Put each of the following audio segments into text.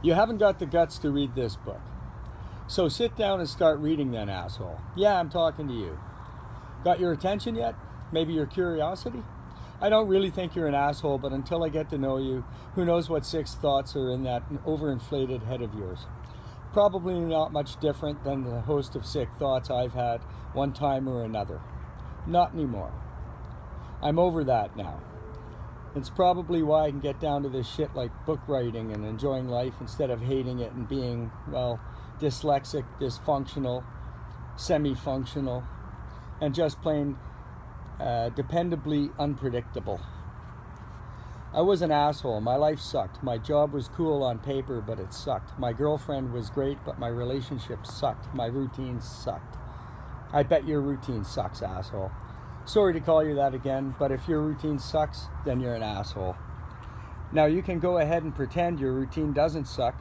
You haven't got the guts to read this book. So sit down and start reading then, asshole. Yeah, I'm talking to you. Got your attention yet? Maybe your curiosity? I don't really think you're an asshole, but until I get to know you, who knows what 6 thoughts are in that overinflated head of yours. Probably not much different than the host of sick thoughts I've had one time or another. Not anymore. I'm over that now. It's probably why I can get down to this shit like book writing and enjoying life instead of hating it and being, well, dyslexic, dysfunctional, semi-functional, and just plain dependably unpredictable. I was an asshole. My life sucked. My job was cool on paper, but it sucked. My girlfriend was great, but my relationship sucked. My routine sucked. I bet your routine sucks, asshole. Sorry to call you that again, but if your routine sucks, then you're an asshole. Now you can go ahead and pretend your routine doesn't suck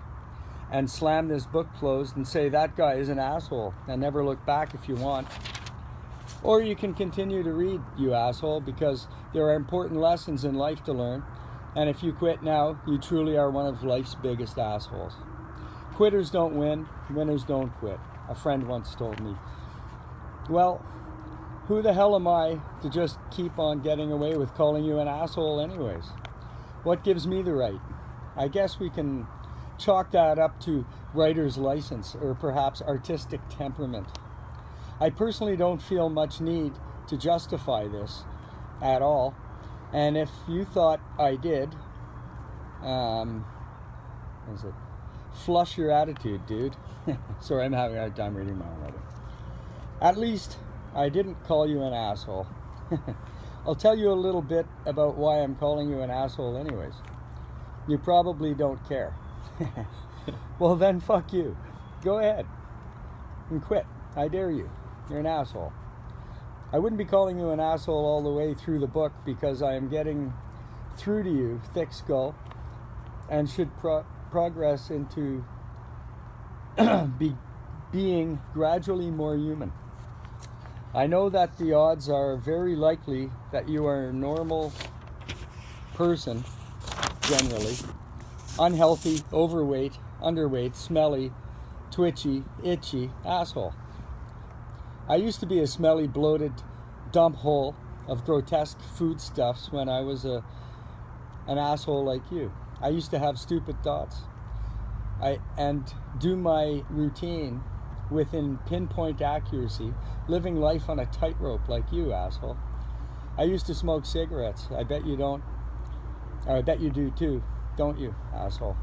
and slam this book closed and say that guy is an asshole and never look back if you want. Or you can continue to read, you asshole, because there are important lessons in life to learn. And if you quit now, you truly are one of life's biggest assholes. Quitters don't win, winners don't quit. A friend once told me. Well, who the hell am I to just keep on getting away with calling you an asshole anyways? What gives me the right? I guess we can chalk that up to writer's license or perhaps artistic temperament. I personally don't feel much need to justify this at all. And if you thought I did, flush your attitude, dude. Sorry, I'm having a hard time reading my own writing. At least I didn't call you an asshole. I'll tell you a little bit about why I'm calling you an asshole anyways. You probably don't care. Well then, fuck you. Go ahead and quit. I dare you. You're an asshole. I wouldn't be calling you an asshole all the way through the book because I am getting through to you, thick skull, and should progress into being gradually more human. I know that the odds are very likely that you are a normal person, generally, unhealthy, overweight, underweight, smelly, twitchy, itchy asshole. I used to be a smelly, bloated dump hole of grotesque foodstuffs when I was an asshole like you. I used to have stupid thoughts and do my routine within pinpoint accuracy, living life on a tightrope like you, asshole. I used to smoke cigarettes. I bet you don't. Or I bet you do too, don't you, asshole?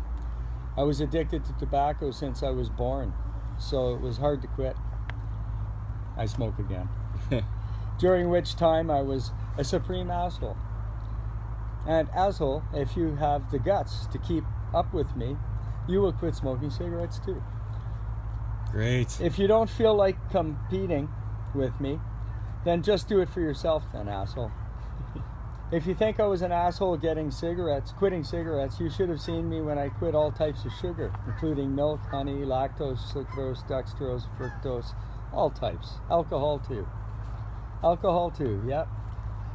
I was addicted to tobacco since I was born, so it was hard to quit. I smoke again. During which time I was a supreme asshole. And asshole, if you have the guts to keep up with me, you will quit smoking cigarettes too. Great. If you don't feel like competing with me, then just do it for yourself then, asshole. If you think I was an asshole quitting cigarettes, you should have seen me when I quit all types of sugar, including milk, honey, lactose, sucrose, dextrose, fructose, all types. Alcohol too, yep.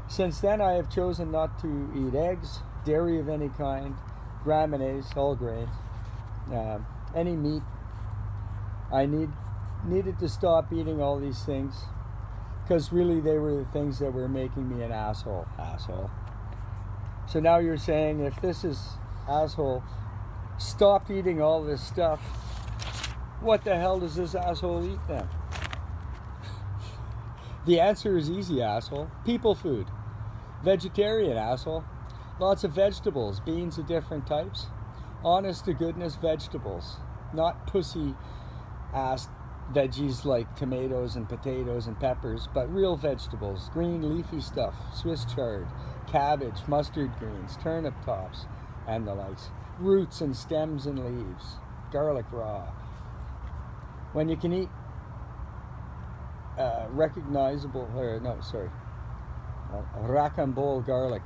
Since then I have chosen not to eat eggs, dairy of any kind, graminees, all grains, any meat. I needed to stop eating all these things because really they were the things that were making me an asshole. So now you're saying if this is asshole stopped eating all this stuff, what the hell does this asshole eat then? The answer is easy, asshole. People food. Vegetarian, asshole. Lots of vegetables, beans of different types. Honest to goodness vegetables. Not pussy ass veggies like tomatoes and potatoes and peppers, but real vegetables. Green leafy stuff, Swiss chard, cabbage, mustard greens, turnip tops, and the likes. Roots and stems and leaves. Garlic raw. When you can eat Rocambole garlic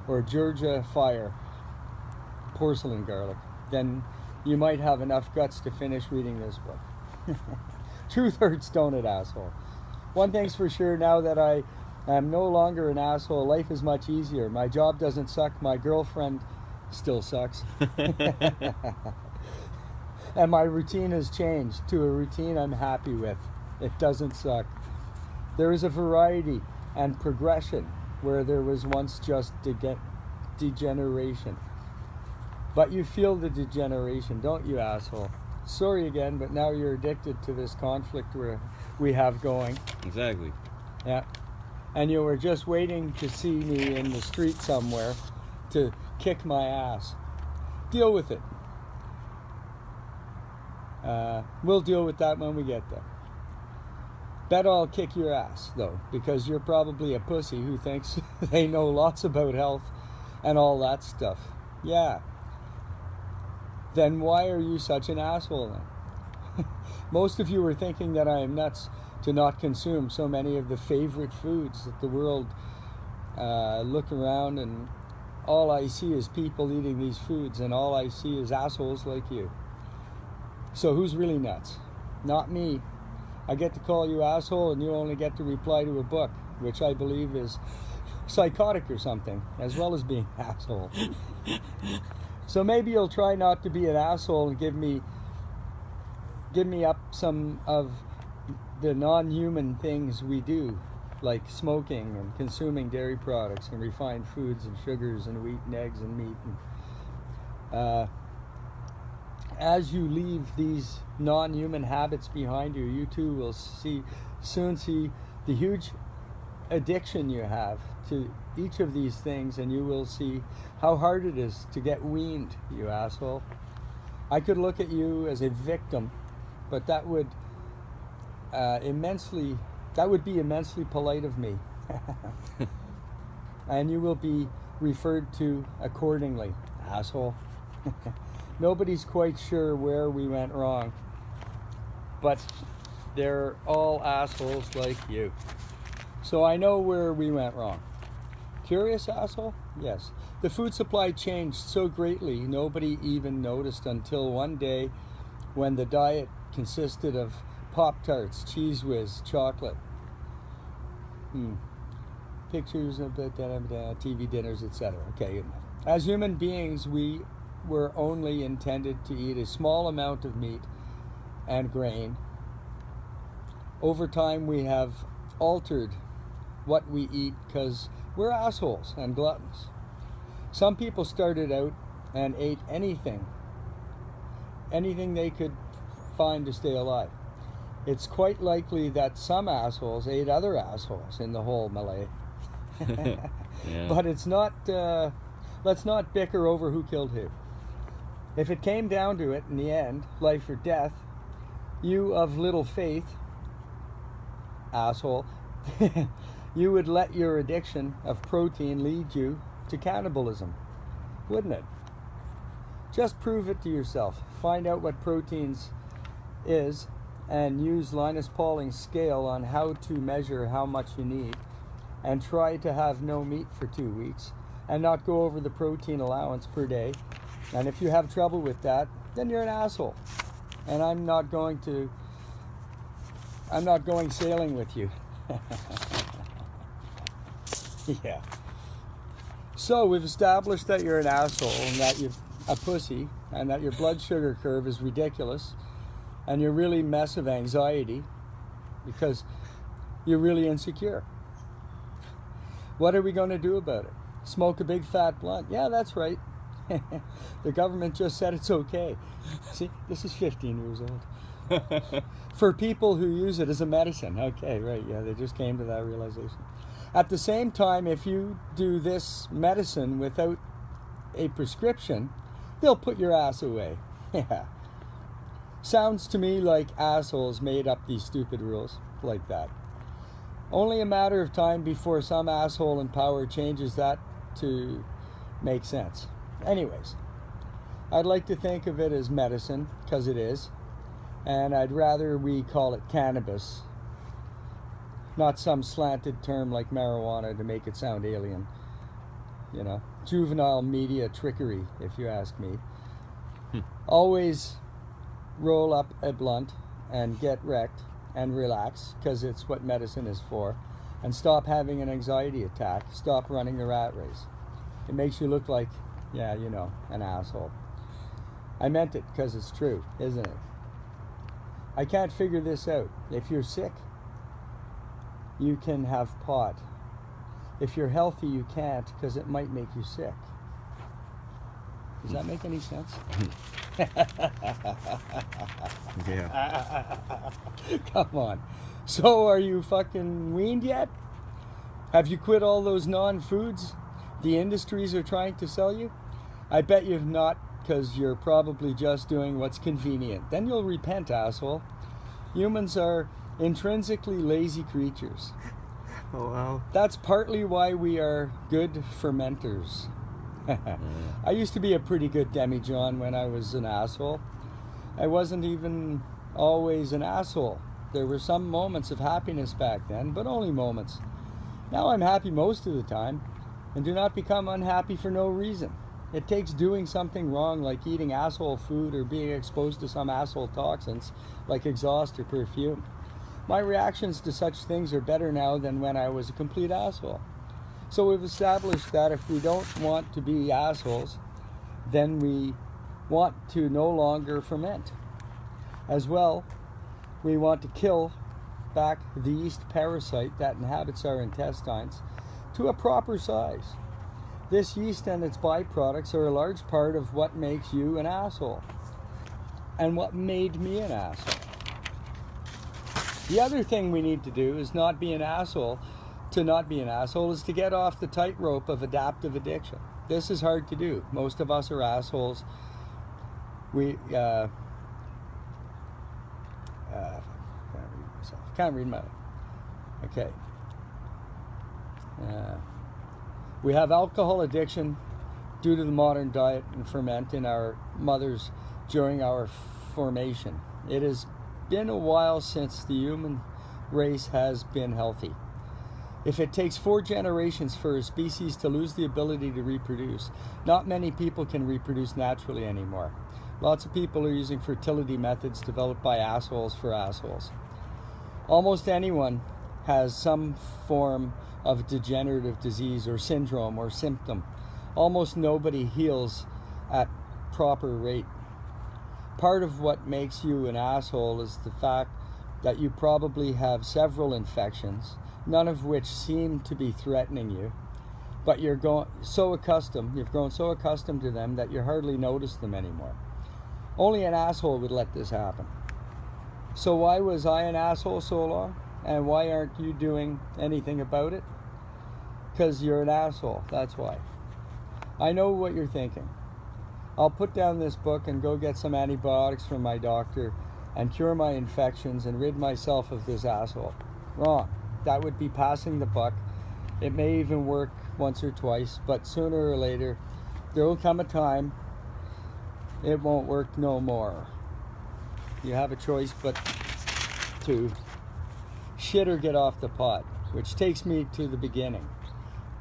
or Georgia fire porcelain garlic, then you might have enough guts to finish reading this book. Truth hurts, don't it, asshole? One thing's for sure, now that I am no longer an asshole, life is much easier. My job doesn't suck, my girlfriend still sucks. And my routine has changed to a routine I'm happy with. It doesn't suck. There is a variety and progression where there was once just degeneration. But you feel the degeneration, don't you, asshole? Sorry again, but now you're addicted to this conflict we have going. Exactly. Yeah. And you were just waiting to see me in the street somewhere to kick my ass. Deal with it. We'll deal with that when we get there. Bet I'll kick your ass, though, because you're probably a pussy who thinks they know lots about health and all that stuff. Yeah. Then why are you such an asshole then? Most of you are thinking that I am nuts to not consume so many of the favorite foods that the world look around and all I see is people eating these foods and all I see is assholes like you. So who's really nuts? Not me. I get to call you asshole and you only get to reply to a book, which I believe is psychotic or something, as well as being an asshole. So maybe you'll try not to be an asshole and give me up some of the non-human things we do, like smoking and consuming dairy products and refined foods and sugars and wheat and eggs and meat. And, as you leave these non-human habits behind you, you too will soon see the huge addiction you have to each of these things, and you will see how hard it is to get weaned, you asshole. I could look at you as a victim, but that would be immensely polite of me. And you will be referred to accordingly, asshole. Nobody's quite sure where we went wrong, but they're all assholes like you. So I know where we went wrong. Curious, asshole? Yes. The food supply changed so greatly nobody even noticed until one day when the diet consisted of Pop-Tarts, Cheese Whiz, chocolate. Pictures of TV dinners, etc. Okay. As human beings, we were only intended to eat a small amount of meat and grain. Over time, we have altered what we eat because we're assholes and gluttons. Some people started out and ate anything they could find to stay alive. It's quite likely that some assholes ate other assholes in the whole melee. Yeah. But it's not, let's not bicker over who killed who. If it came down to it in the end, life or death, you of little faith, asshole, you would let your addiction of protein lead you to cannibalism, wouldn't it? Just prove it to yourself. Find out what proteins is and use Linus Pauling's scale on how to measure how much you need, and try to have no meat for 2 weeks and not go over the protein allowance per day. And if you have trouble with that, then you're an asshole. And I'm not going sailing with you. Yeah. So we've established that you're an asshole and that you're a pussy and that your blood sugar curve is ridiculous and you're really a mess of anxiety because you're really insecure. What are we going to do about it? Smoke a big fat blunt? Yeah, that's right. The government just said it's okay. See, this is 15 years old. For people who use it as a medicine. Okay, right, yeah, they just came to that realization. At the same time, if you do this medicine without a prescription, they'll put your ass away. Yeah. Sounds to me like assholes made up these stupid rules like that. Only a matter of time before some asshole in power changes that to make sense. Anyways, I'd like to think of it as medicine, because it is, and I'd rather we call it cannabis, not some slanted term like marijuana to make it sound alien. You know, juvenile media trickery, if you ask me. Always roll up a blunt and get wrecked and relax, because it's what medicine is for, and stop having an anxiety attack, stop running the rat race. It makes you look like, yeah, you know, an asshole. I meant it because it's true, isn't it? I can't figure this out. If you're sick, you can have pot. If you're healthy, you can't because it might make you sick. Does that make any sense? Yeah. Come on. So are you fucking weaned yet? Have you quit all those non-foods the industries are trying to sell you? I bet you've not, because you're probably just doing what's convenient. Then you'll repent, asshole. Humans are intrinsically lazy creatures. Oh, wow. That's partly why we are good fermenters. I used to be a pretty good demijohn when I was an asshole. I wasn't even always an asshole. There were some moments of happiness back then, but only moments. Now I'm happy most of the time, and do not become unhappy for no reason. It takes doing something wrong, like eating asshole food or being exposed to some asshole toxins, like exhaust or perfume. My reactions to such things are better now than when I was a complete asshole. So we've established that if we don't want to be assholes, then we want to no longer ferment. As well, we want to kill back the yeast parasite that inhabits our intestines to a proper size. This yeast and its byproducts are a large part of what makes you an asshole, and what made me an asshole. The other thing we need to do is not be an asshole. To not be an asshole is to get off the tightrope of adaptive addiction. This is hard to do. Most of us are assholes. Can't read my. Okay. We have alcohol addiction due to the modern diet and ferment in our mothers during our formation. It has been a while since the human race has been healthy. If it takes 4 generations for a species to lose the ability to reproduce, not many people can reproduce naturally anymore. Lots of people are using fertility methods developed by assholes for assholes. Almost anyone has some form of degenerative disease or syndrome or symptom. Almost nobody heals at proper rate. Part of what makes you an asshole is the fact that you probably have several infections, none of which seem to be threatening you, but you've grown so accustomed to them that you hardly notice them anymore. Only an asshole would let this happen. So why was I an asshole so long? And why aren't you doing anything about it? Because you're an asshole, that's why. I know what you're thinking. I'll put down this book and go get some antibiotics from my doctor and cure my infections and rid myself of this asshole. Wrong. That would be passing the buck. It may even work once or twice, but sooner or later, there will come a time it won't work no more. You have a choice but to shit or get off the pot, which takes me to the beginning.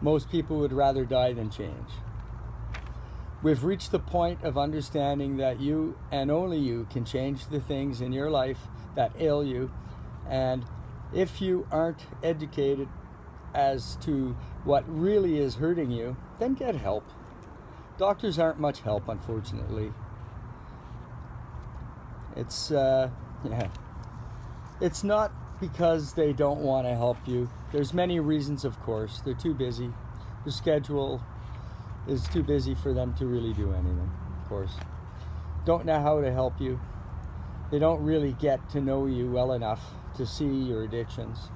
Most people would rather die than change. We've reached the point of understanding that you and only you can change the things in your life that ail you, and if you aren't educated as to what really is hurting you, then get help. Doctors aren't much help, unfortunately. It's not because they don't want to help you. There's many reasons, of course. They're too busy. The schedule is too busy for them to really do anything, of course. Don't know how to help you. They don't really get to know you well enough to see your addictions.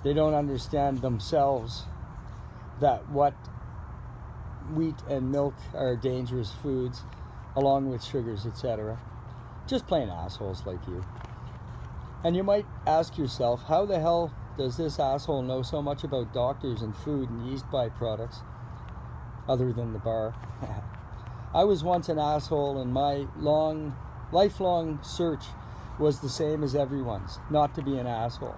They don't understand themselves that what wheat and milk are dangerous foods, along with sugars, etc. Just plain assholes like you. And you might ask yourself, how the hell does this asshole know so much about doctors and food and yeast byproducts, other than the bar? I was once an asshole, and my lifelong search was the same as everyone's, not to be an asshole.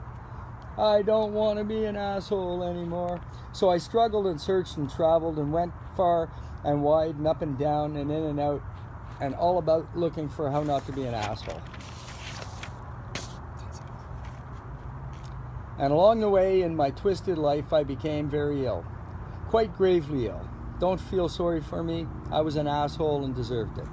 I don't want to be an asshole anymore. So I struggled and searched and traveled and went far and wide and up and down and in and out, and all about looking for how not to be an asshole. And along the way in my twisted life, I became very ill. Quite gravely ill. Don't feel sorry for me. I was an asshole and deserved it.